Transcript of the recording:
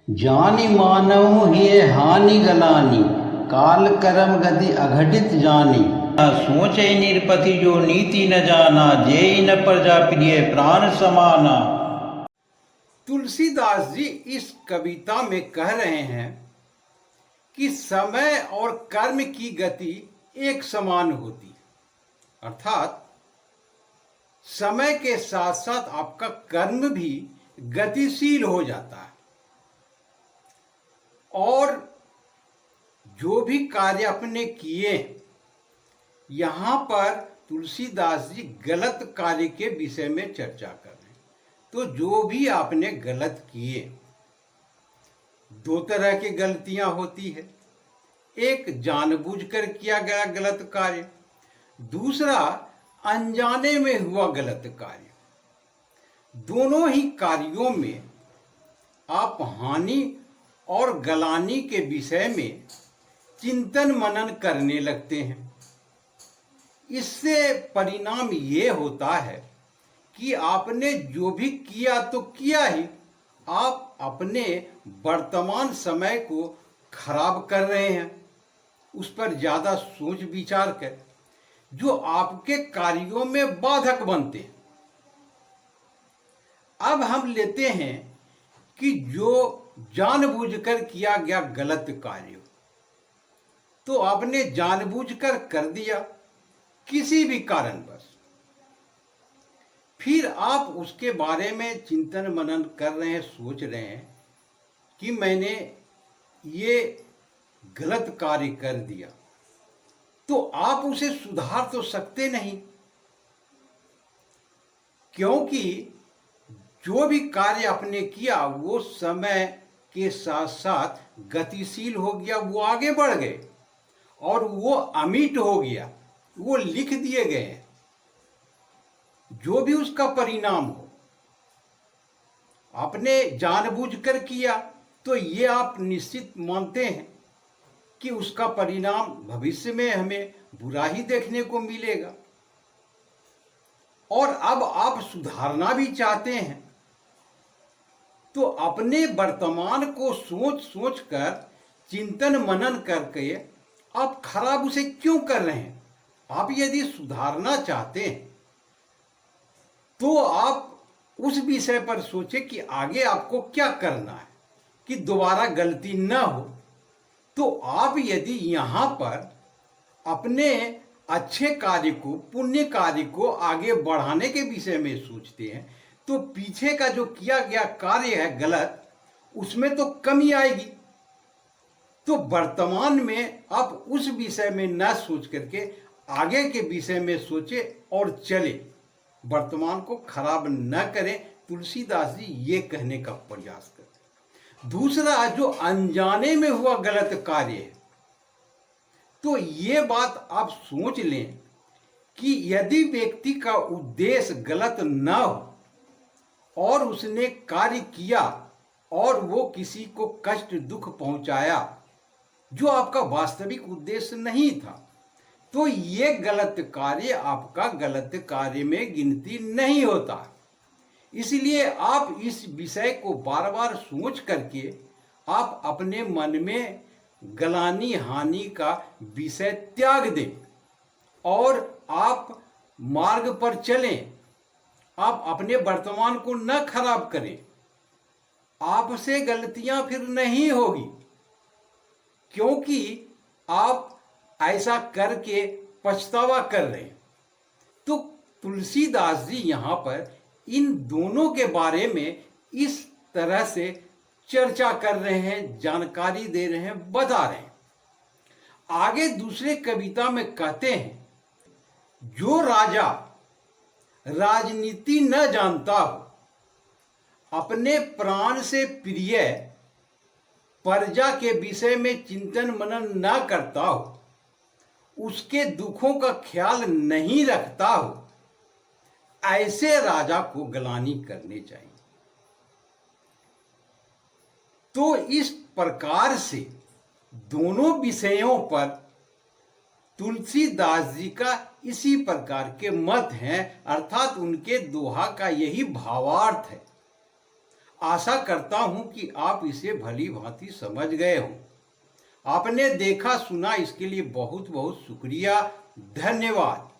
जानि मानहु हिय हानि गलानी, काल करम गति अघटित जानी। सोचे निरपति जो नीति न जाना, जेई न प्रजा प्रिय प्राण समाना। तुलसीदास जी इस कविता में कह रहे हैं कि समय और कर्म की गति एक समान होती, अर्थात समय के साथ साथ आपका कर्म भी गतिशील हो जाता है और जो भी कार्य आपने किए, यहां पर तुलसीदास जी गलत कार्य के विषय में चर्चा कर रहे हैं। तो जो भी आपने गलत किए, दो तरह की गलतियां होती है, एक जानबूझकर किया गया गलत कार्य, दूसरा अनजाने में हुआ गलत कार्य। दोनों ही कार्यों में आप हानि और गलानी के विषय में चिंतन मनन करने लगते हैं। इससे परिणाम ये होता है कि आपने जो भी किया तो किया ही, आप अपने वर्तमान समय को खराब कर रहे हैं उस पर ज्यादा सोच विचार कर, जो आपके कार्यों में बाधक बनते हैं। अब हम लेते हैं कि जो जानबूझकर किया गया गलत कार्य, तो आपने जानबूझकर कर दिया किसी भी कारणवश, फिर आप उसके बारे में चिंतन मनन कर रहे हैं, सोच रहे हैं कि मैंने ये गलत कार्य कर दिया, तो आप उसे सुधार तो सकते नहीं, क्योंकि जो भी कार्य आपने किया वो समय के साथ साथ गतिशील हो गया, वो आगे बढ़ गए और वो अमिट हो गया, वो लिख दिए गए। जो भी उसका परिणाम हो, आपने जानबूझकर किया तो ये आप निश्चित मानते हैं कि उसका परिणाम भविष्य में हमें बुरा ही देखने को मिलेगा। और अब आप सुधारना भी चाहते हैं, तो अपने वर्तमान को सोच सोच कर चिंतन मनन करके आप खराब उसे क्यों कर रहे हैं? आप यदि सुधारना चाहते हैं तो आप उस विषय पर सोचें कि आगे आपको क्या करना है कि दोबारा गलती न हो। तो आप यदि यहाँ पर अपने अच्छे कार्य को, पुण्य कार्य को आगे बढ़ाने के विषय में सोचते हैं, तो पीछे का जो किया गया कार्य है गलत, उसमें तो कमी आएगी। तो वर्तमान में आप उस विषय में न सोच करके आगे के विषय में सोचे और चले, वर्तमान को खराब न करें। तुलसीदास जी ये कहने का प्रयास करते। दूसरा, जो अनजाने में हुआ गलत कार्य है, तो ये बात आप सोच लें कि यदि व्यक्ति का उद्देश्य गलत न हो और उसने कार्य किया और वो किसी को कष्ट दुख पहुंचाया जो आपका वास्तविक उद्देश्य नहीं था, तो ये गलत कार्य आपका गलत कार्य में गिनती नहीं होता। इसलिए आप इस विषय को बार बार सोच करके आप अपने मन में गलानी हानि का विषय त्याग दें और आप मार्ग पर चलें। आप अपने वर्तमान को न खराब करें, आपसे गलतियां फिर नहीं होगी, क्योंकि आप ऐसा करके पछतावा कर रहे हैं। तो तुलसीदास जी यहाँ पर इन दोनों के बारे में इस तरह से चर्चा कर रहे हैं, जानकारी दे रहे हैं, बता रहे हैं। आगे दूसरे कविता में कहते हैं, जो राजा राजनीति न जानता हो, अपने प्राण से प्रिय प्रजा के विषय में चिंतन मनन न करता हो, उसके दुखों का ख्याल नहीं रखता हो, ऐसे राजा को गलानी करनी चाहिए। तो इस प्रकार से दोनों विषयों पर तुलसीदास जी का इसी प्रकार के मत हैं, अर्थात उनके दोहा का यही भावार्थ है। आशा करता हूं कि आप इसे भली भांति समझ गए हो। आपने देखा सुना इसके लिए बहुत बहुत शुक्रिया, धन्यवाद।